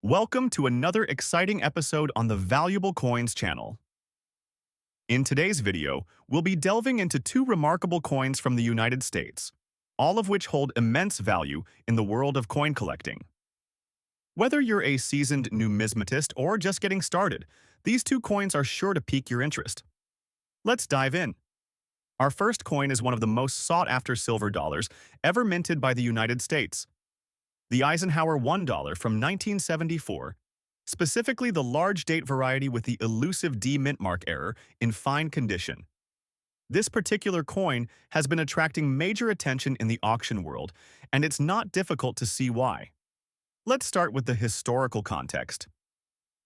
Welcome to another exciting episode on the Valuable Coins channel. In today's video, we'll be delving into two remarkable coins from the United States, all of which hold immense value in the world of coin collecting. Whether you're a seasoned numismatist or just getting started, these two coins are sure to pique your interest. Let's dive in. Our first coin is one of the most sought-after silver dollars ever minted by the United States. The Eisenhower $1 from 1974, specifically the large date variety with the elusive D mint mark error in fine condition. This particular coin has been attracting major attention in the auction world, and it's not difficult to see why. Let's start with the historical context.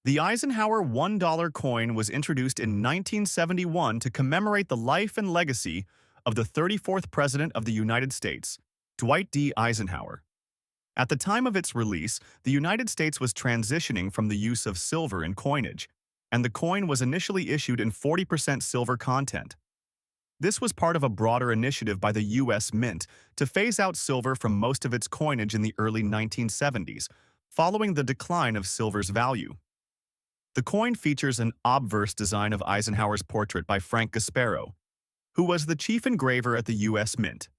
The Eisenhower $1 coin was introduced in 1971 to commemorate the life and legacy of the 34th President of the United States, Dwight D. Eisenhower. At the time of its release, the United States was transitioning from the use of silver in coinage, and the coin was initially issued in 40% silver content. This was part of a broader initiative by the U.S. Mint to phase out silver from most of its coinage in the early 1970s, following the decline of silver's value. The coin features an obverse design of Eisenhower's portrait by Frank Gasparo, who was the chief engraver at the U.S. Mint.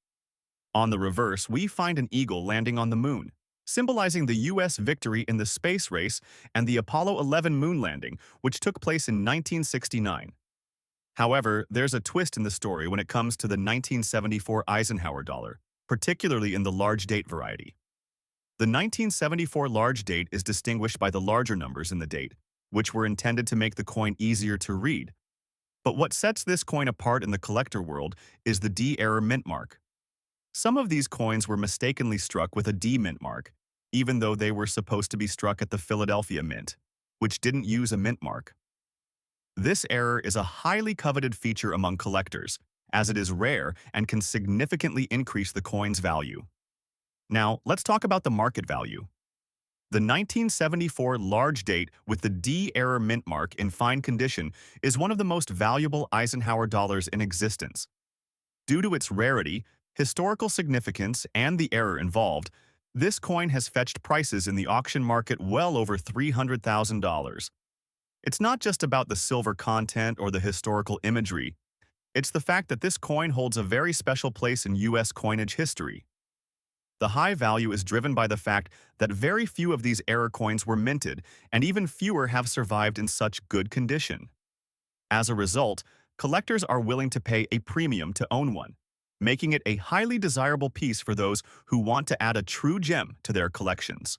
On the reverse, we find an eagle landing on the moon, symbolizing the U.S. victory in the space race and the Apollo 11 moon landing, which took place in 1969. However, there's a twist in the story when it comes to the 1974 Eisenhower dollar, particularly in the large date variety. The 1974 large date is distinguished by the larger numbers in the date, which were intended to make the coin easier to read. But what sets this coin apart in the collector world is the D error mint mark. Some of these coins were mistakenly struck with a D mint mark, even though they were supposed to be struck at the Philadelphia Mint, which didn't use a mint mark. This error is a highly coveted feature among collectors, as it is rare and can significantly increase the coin's value. Now, let's talk about the market value. The 1974 large date with the D error mint mark in fine condition is one of the most valuable Eisenhower dollars in existence. Due to its rarity, historical significance, and the error involved, this coin has fetched prices in the auction market well over $300,000. It's not just about the silver content or the historical imagery. It's the fact that this coin holds a very special place in U.S. coinage history. The high value is driven by the fact that very few of these error coins were minted, and even fewer have survived in such good condition. As a result, collectors are willing to pay a premium to own one, making it a highly desirable piece for those who want to add a true gem to their collections.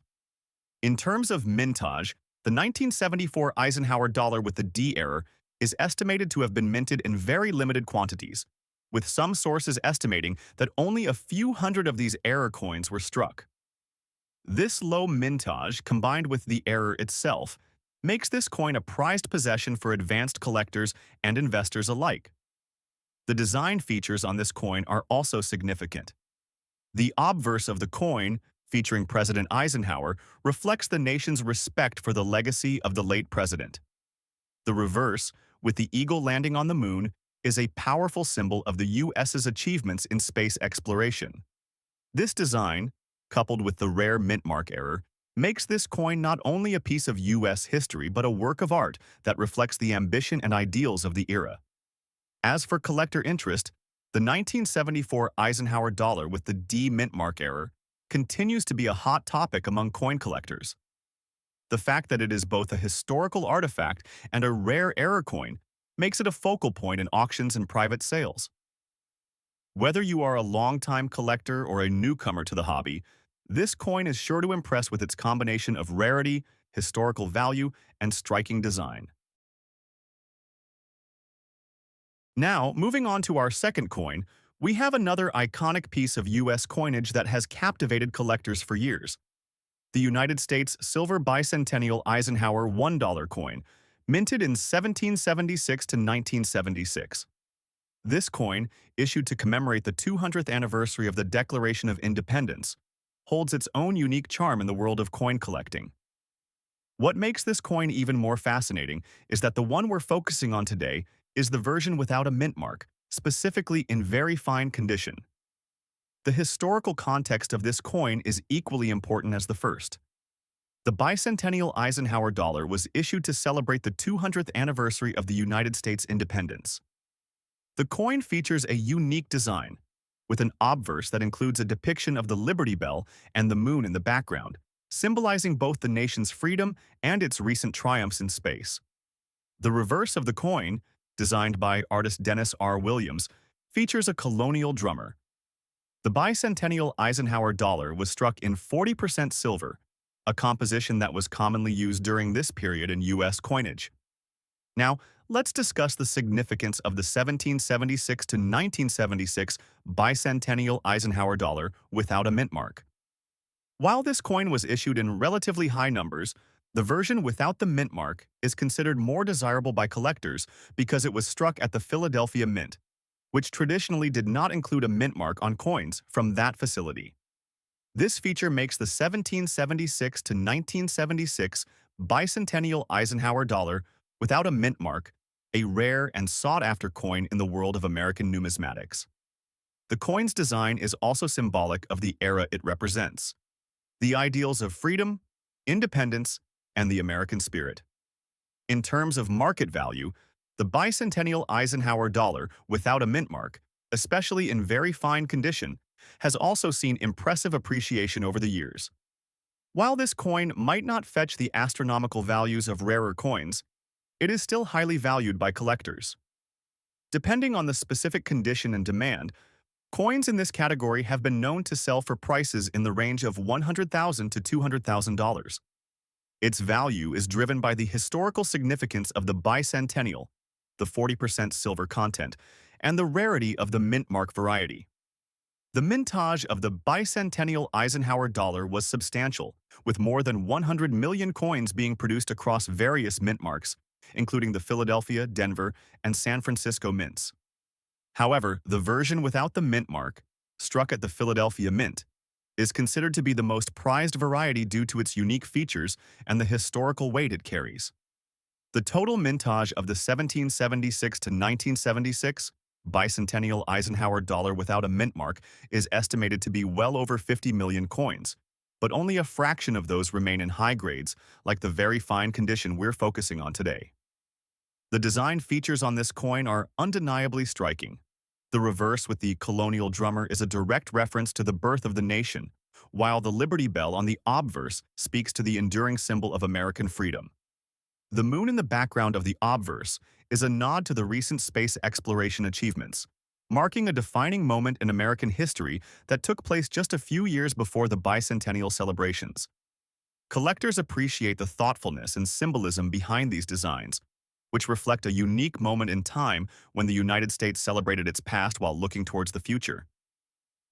In terms of mintage, the 1974 Eisenhower dollar with the D error is estimated to have been minted in very limited quantities, with some sources estimating that only a few hundred of these error coins were struck. This low mintage, combined with the error itself, makes this coin a prized possession for advanced collectors and investors alike. The design features on this coin are also significant. The obverse of the coin, featuring President Eisenhower, reflects the nation's respect for the legacy of the late president. The reverse, with the eagle landing on the moon, is a powerful symbol of the U.S.'s achievements in space exploration. This design, coupled with the rare mint mark error, makes this coin not only a piece of U.S. history but a work of art that reflects the ambition and ideals of the era. As for collector interest, the 1974 Eisenhower dollar with the D mint mark error continues to be a hot topic among coin collectors. The fact that it is both a historical artifact and a rare error coin makes it a focal point in auctions and private sales. Whether you are a longtime collector or a newcomer to the hobby, this coin is sure to impress with its combination of rarity, historical value, and striking design. Now, moving on to our second coin, we have another iconic piece of U.S. coinage that has captivated collectors for years. The United States Silver Bicentennial Eisenhower $1 coin, minted in 1776 to 1976. This coin, issued to commemorate the 200th anniversary of the Declaration of Independence, holds its own unique charm in the world of coin collecting. What makes this coin even more fascinating is that the one we're focusing on today is the version without a mint mark, specifically in very fine condition. The historical context of this coin is equally important as the first. The Bicentennial Eisenhower dollar was issued to celebrate the 200th anniversary of the United States independence. The coin features a unique design, with an obverse that includes a depiction of the Liberty Bell and the moon in the background, symbolizing both the nation's freedom and its recent triumphs in space. The reverse of the coin, designed by artist Dennis R. Williams, features a colonial drummer. The Bicentennial Eisenhower dollar was struck in 40% silver, a composition that was commonly used during this period in U.S. coinage. Now, let's discuss the significance of the 1776 to 1976 Bicentennial Eisenhower dollar without a mint mark. While this coin was issued in relatively high numbers, the version without the mint mark is considered more desirable by collectors because it was struck at the Philadelphia Mint, which traditionally did not include a mint mark on coins from that facility. This feature makes the 1776 to 1976 Bicentennial Eisenhower dollar without a mint mark a rare and sought-after coin in the world of American numismatics. The coin's design is also symbolic of the era it represents, the ideals of freedom, independence, and the American spirit. In terms of market value, the Bicentennial Eisenhower dollar without a mint mark, especially in very fine condition, has also seen impressive appreciation over the years. While this coin might not fetch the astronomical values of rarer coins, it is still highly valued by collectors. Depending on the specific condition and demand, coins in this category have been known to sell for prices in the range of $100,000 to $200,000. Its value is driven by the historical significance of the bicentennial, the 40% silver content, and the rarity of the mint mark variety. The mintage of the Bicentennial Eisenhower dollar was substantial, with more than 100 million coins being produced across various mint marks, including the Philadelphia, Denver, and San Francisco mints. However, the version without the mint mark, struck at the Philadelphia Mint, is considered to be the most prized variety due to its unique features and the historical weight it carries. The total mintage of the 1776 to 1976 Bicentennial Eisenhower dollar without a mint mark is estimated to be well over 50 million coins, but only a fraction of those remain in high grades, like the very fine condition we're focusing on today. The design features on this coin are undeniably striking. The reverse with the colonial drummer is a direct reference to the birth of the nation, while the Liberty Bell on the obverse speaks to the enduring symbol of American freedom. The moon in the background of the obverse is a nod to the recent space exploration achievements, marking a defining moment in American history that took place just a few years before the bicentennial celebrations. Collectors appreciate the thoughtfulness and symbolism behind these designs, which reflect a unique moment in time when the United States celebrated its past while looking towards the future.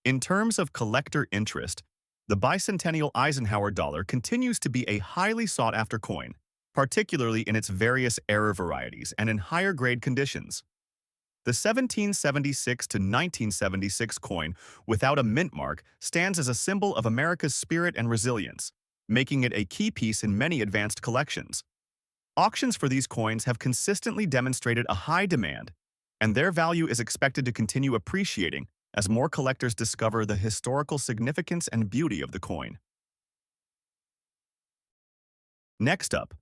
In terms of collector interest, the Bicentennial Eisenhower dollar continues to be a highly sought-after coin, particularly in its various era varieties and in higher-grade conditions. The 1776 to 1976 coin without a mint mark stands as a symbol of America's spirit and resilience, making it a key piece in many advanced collections. Auctions for these coins have consistently demonstrated a high demand, and their value is expected to continue appreciating as more collectors discover the historical significance and beauty of the coin. Next up,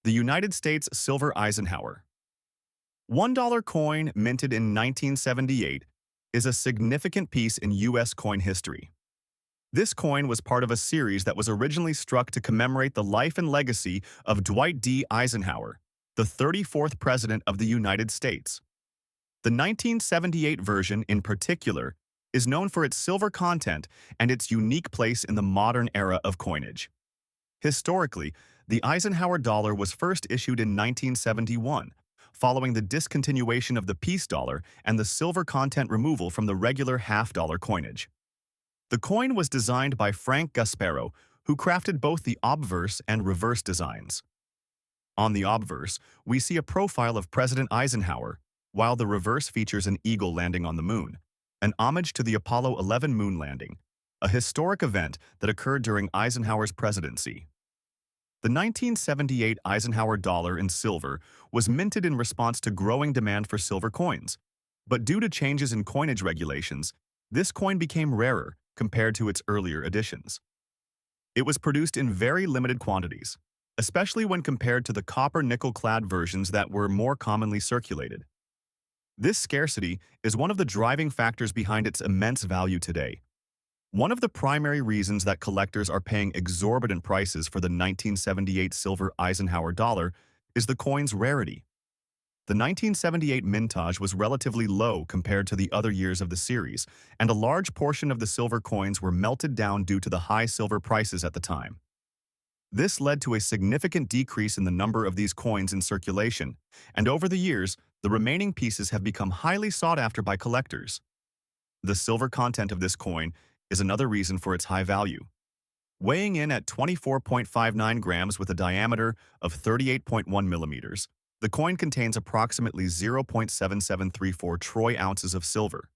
the United States Silver Eisenhower. $1 coin minted in 1978 is a significant piece in U.S. coin history. This coin was part of a series that was originally struck to commemorate the life and legacy of Dwight D. Eisenhower, the 34th President of the United States. The 1978 version, in particular, is known for its silver content and its unique place in the modern era of coinage. Historically, the Eisenhower dollar was first issued in 1971, following the discontinuation of the peace dollar and the silver content removal from the regular half-dollar coinage. The coin was designed by Frank Gasparo, who crafted both the obverse and reverse designs. On the obverse, we see a profile of President Eisenhower, while the reverse features an eagle landing on the moon, an homage to the Apollo 11 moon landing, a historic event that occurred during Eisenhower's presidency. The 1978 Eisenhower dollar in silver was minted in response to growing demand for silver coins, but due to changes in coinage regulations, this coin became rarer compared to its earlier editions. It was produced in very limited quantities, especially when compared to the copper-nickel-clad versions that were more commonly circulated. This scarcity is one of the driving factors behind its immense value today. One of the primary reasons that collectors are paying exorbitant prices for the 1978 Silver Eisenhower dollar is the coin's rarity. The 1978 mintage was relatively low compared to the other years of the series, and a large portion of the silver coins were melted down due to the high silver prices at the time. This led to a significant decrease in the number of these coins in circulation, and over the years, the remaining pieces have become highly sought after by collectors. The silver content of this coin is another reason for its high value. Weighing in at 24.59 grams with a diameter of 38.1 millimeters, the coin contains approximately 0.7734 troy ounces of silver.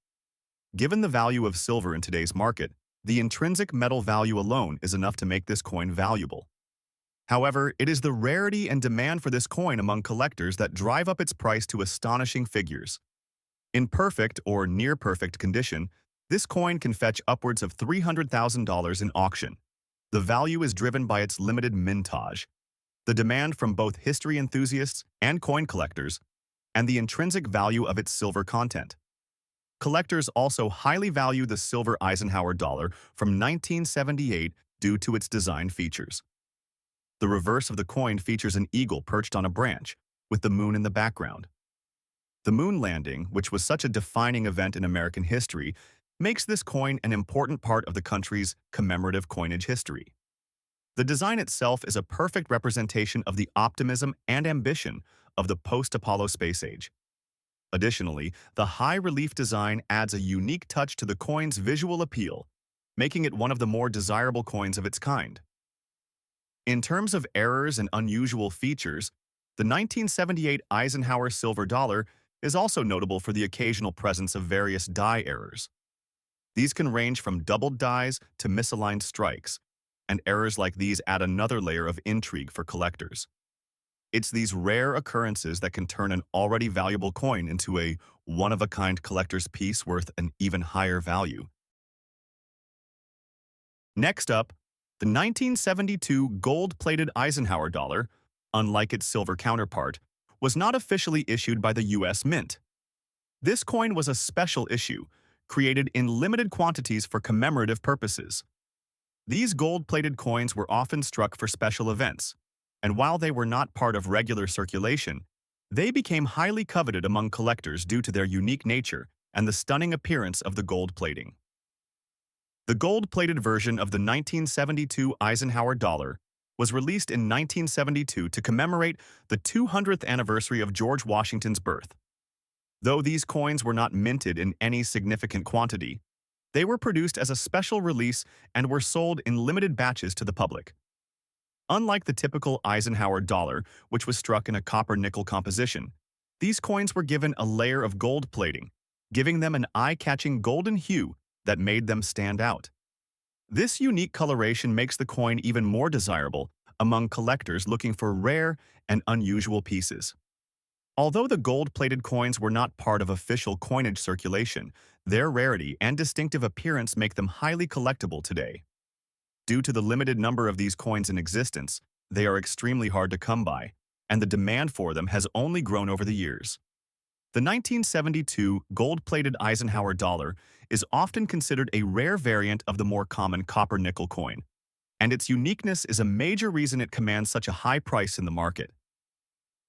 Given the value of silver in today's market, the intrinsic metal value alone is enough to make this coin valuable. However, it is the rarity and demand for this coin among collectors that drive up its price to astonishing figures. In perfect or near-perfect condition, this coin can fetch upwards of $300,000 in auction. The value is driven by its limited mintage, the demand from both history enthusiasts and coin collectors, and the intrinsic value of its silver content. Collectors also highly value the Silver Eisenhower dollar from 1978 due to its design features. The reverse of the coin features an eagle perched on a branch, with the moon in the background. The moon landing, which was such a defining event in American history, makes this coin an important part of the country's commemorative coinage history. The design itself is a perfect representation of the optimism and ambition of the post-Apollo space age. Additionally, the high-relief design adds a unique touch to the coin's visual appeal, making it one of the more desirable coins of its kind. In terms of errors and unusual features, the 1978 Eisenhower silver dollar is also notable for the occasional presence of various die errors. These can range from doubled dies to misaligned strikes, and errors like these add another layer of intrigue for collectors. It's these rare occurrences that can turn an already valuable coin into a one-of-a-kind collector's piece worth an even higher value. Next up, the 1972 gold-plated Eisenhower dollar, unlike its silver counterpart, was not officially issued by the U.S. Mint. This coin was a special issue, created in limited quantities for commemorative purposes. These gold-plated coins were often struck for special events, and while they were not part of regular circulation, they became highly coveted among collectors due to their unique nature and the stunning appearance of the gold plating. The gold-plated version of the 1972 Eisenhower dollar was released in 1972 to commemorate the 200th anniversary of George Washington's birth. Though these coins were not minted in any significant quantity, they were produced as a special release and were sold in limited batches to the public. Unlike the typical Eisenhower dollar, which was struck in a copper-nickel composition, these coins were given a layer of gold plating, giving them an eye-catching golden hue that made them stand out. This unique coloration makes the coin even more desirable among collectors looking for rare and unusual pieces. Although the gold-plated coins were not part of official coinage circulation, their rarity and distinctive appearance make them highly collectible today. Due to the limited number of these coins in existence, they are extremely hard to come by, and the demand for them has only grown over the years. The 1972 gold-plated Eisenhower dollar is often considered a rare variant of the more common copper-nickel coin, and its uniqueness is a major reason it commands such a high price in the market.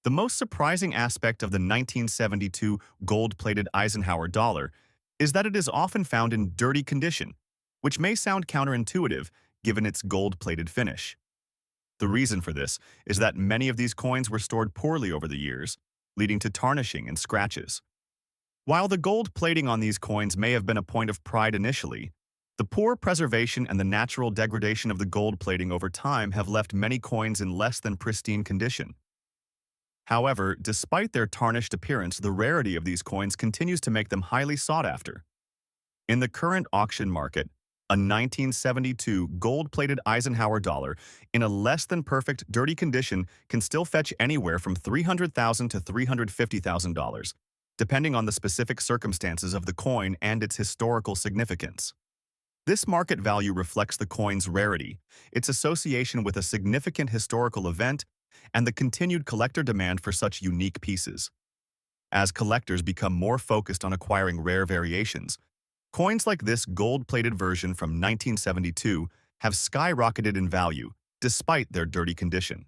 The most surprising aspect of the 1972 gold-plated Eisenhower dollar is that it is often found in dirty condition, which may sound counterintuitive given its gold-plated finish. The reason for this is that many of these coins were stored poorly over the years, leading to tarnishing and scratches. While the gold plating on these coins may have been a point of pride initially, the poor preservation and the natural degradation of the gold plating over time have left many coins in less than pristine condition. However, despite their tarnished appearance, the rarity of these coins continues to make them highly sought after. In the current auction market, a 1972 gold-plated Eisenhower dollar in a less than perfect dirty condition can still fetch anywhere from $300,000 to $350,000, depending on the specific circumstances of the coin and its historical significance. This market value reflects the coin's rarity, its association with a significant historical event, and the continued collector demand for such unique pieces. As collectors become more focused on acquiring rare variations, coins like this gold-plated version from 1972 have skyrocketed in value, despite their dirty condition.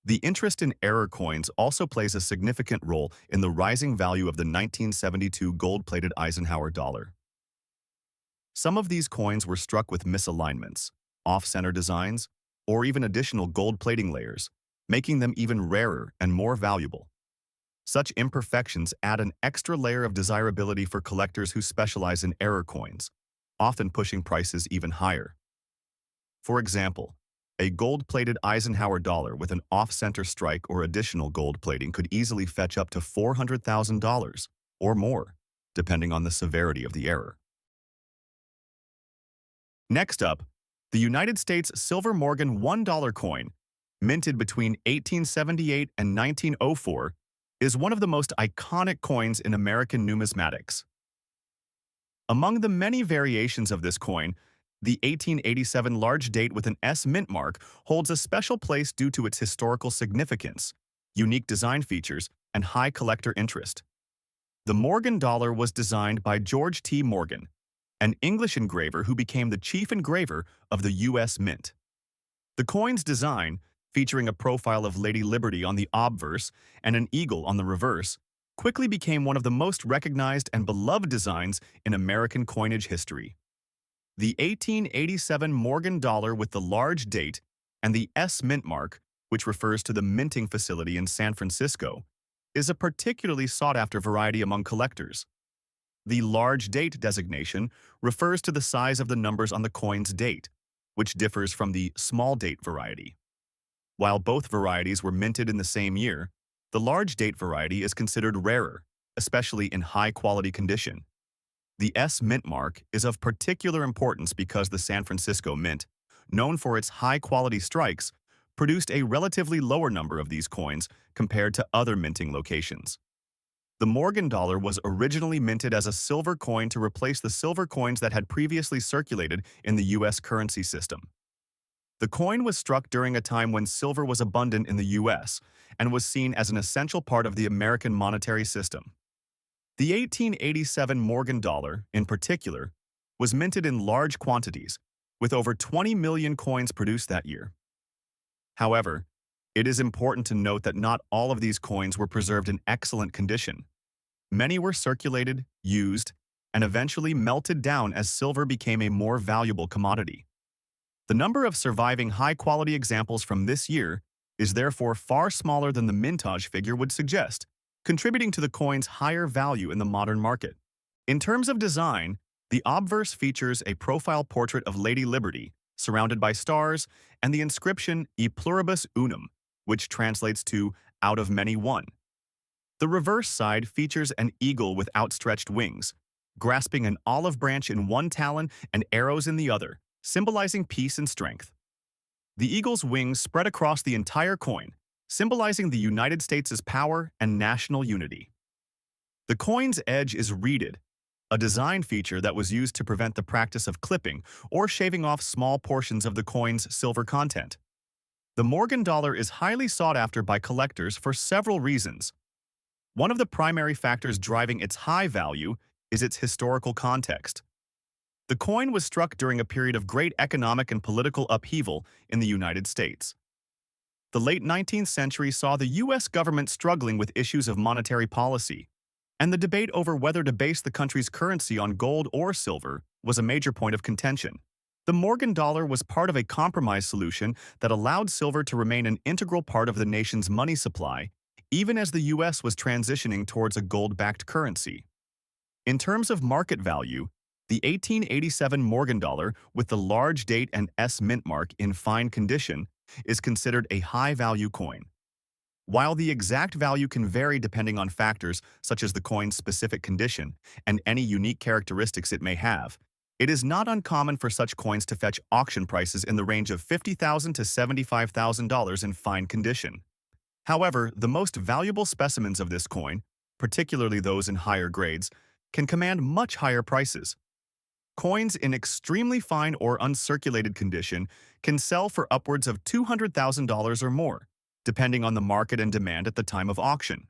The interest in error coins also plays a significant role in the rising value of the 1972 gold-plated Eisenhower dollar. Some of these coins were struck with misalignments, off-center designs, or even additional gold plating layers, making them even rarer and more valuable. Such imperfections add an extra layer of desirability for collectors who specialize in error coins, often pushing prices even higher. For example, a gold-plated Eisenhower dollar with an off-center strike or additional gold plating could easily fetch up to $400,000 or more, depending on the severity of the error. Next up, the United States Silver Morgan $1 coin, minted between 1878 and 1904, is one of the most iconic coins in American numismatics. Among the many variations of this coin, the 1887 large date with an S mint mark holds a special place due to its historical significance, unique design features, and high collector interest. The Morgan dollar was designed by George T. Morgan, an English engraver who became the chief engraver of the U.S. Mint. The coin's design, featuring a profile of Lady Liberty on the obverse and an eagle on the reverse, quickly became one of the most recognized and beloved designs in American coinage history. The 1887 Morgan dollar with the large date and the S mint mark, which refers to the minting facility in San Francisco, is a particularly sought-after variety among collectors. The large date designation refers to the size of the numbers on the coin's date, which differs from the small date variety. While both varieties were minted in the same year, the large date variety is considered rarer, especially in high-quality condition. The S mint mark is of particular importance because the San Francisco Mint, known for its high-quality strikes, produced a relatively lower number of these coins compared to other minting locations. The Morgan dollar was originally minted as a silver coin to replace the silver coins that had previously circulated in the U.S. currency system. The coin was struck during a time when silver was abundant in the U.S. and was seen as an essential part of the American monetary system. The 1887 Morgan dollar, in particular, was minted in large quantities, with over 20 million coins produced that year. However, it is important to note that not all of these coins were preserved in excellent condition. Many were circulated, used, and eventually melted down as silver became a more valuable commodity. The number of surviving high-quality examples from this year is therefore far smaller than the mintage figure would suggest, contributing to the coin's higher value in the modern market. In terms of design, the obverse features a profile portrait of Lady Liberty, surrounded by stars, and the inscription E pluribus unum, which translates to out of many one. The reverse side features an eagle with outstretched wings, grasping an olive branch in one talon and arrows in the other, symbolizing peace and strength. The eagle's wings spread across the entire coin, symbolizing the United States' power and national unity. The coin's edge is reeded, a design feature that was used to prevent the practice of clipping or shaving off small portions of the coin's silver content. The Morgan dollar is highly sought after by collectors for several reasons. One of the primary factors driving its high value is its historical context. The coin was struck during a period of great economic and political upheaval in the United States. The late 19th century saw the U.S. government struggling with issues of monetary policy, and the debate over whether to base the country's currency on gold or silver was a major point of contention. The Morgan dollar was part of a compromise solution that allowed silver to remain an integral part of the nation's money supply, even as the U.S. was transitioning towards a gold-backed currency. In terms of market value, the 1887 Morgan dollar with the large date and S mint mark in fine condition is considered a high-value coin. While the exact value can vary depending on factors such as the coin's specific condition and any unique characteristics it may have, it is not uncommon for such coins to fetch auction prices in the range of $50,000 to $75,000 in fine condition. However, the most valuable specimens of this coin, particularly those in higher grades, can command much higher prices. Coins in extremely fine or uncirculated condition can sell for upwards of $200,000 or more, depending on the market and demand at the time of auction.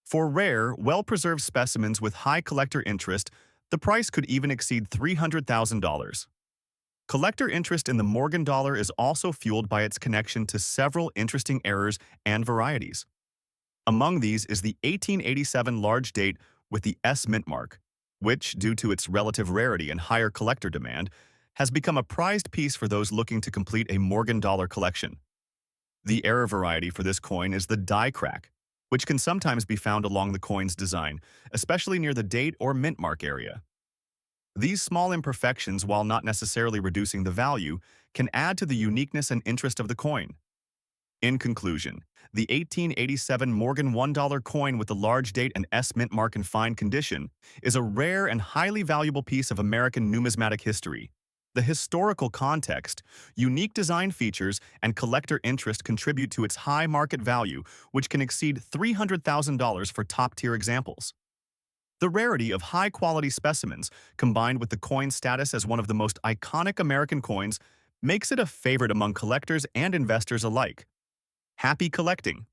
For rare, well-preserved specimens with high collector interest, the price could even exceed $300,000. Collector interest in the Morgan dollar is also fueled by its connection to several interesting errors and varieties. Among these is the 1887 large date with the S mint mark, which, due to its relative rarity and higher collector demand, has become a prized piece for those looking to complete a Morgan dollar collection. The error variety for this coin is the die crack, which can sometimes be found along the coin's design, especially near the date or mint mark area. These small imperfections, while not necessarily reducing the value, can add to the uniqueness and interest of the coin. In conclusion, the 1887 Morgan $1 coin with the large date and S mint mark in fine condition is a rare and highly valuable piece of American numismatic history. The historical context, unique design features, and collector interest contribute to its high market value, which can exceed $300,000 for top-tier examples. The rarity of high-quality specimens, combined with the coin's status as one of the most iconic American coins, makes it a favorite among collectors and investors alike. Happy collecting!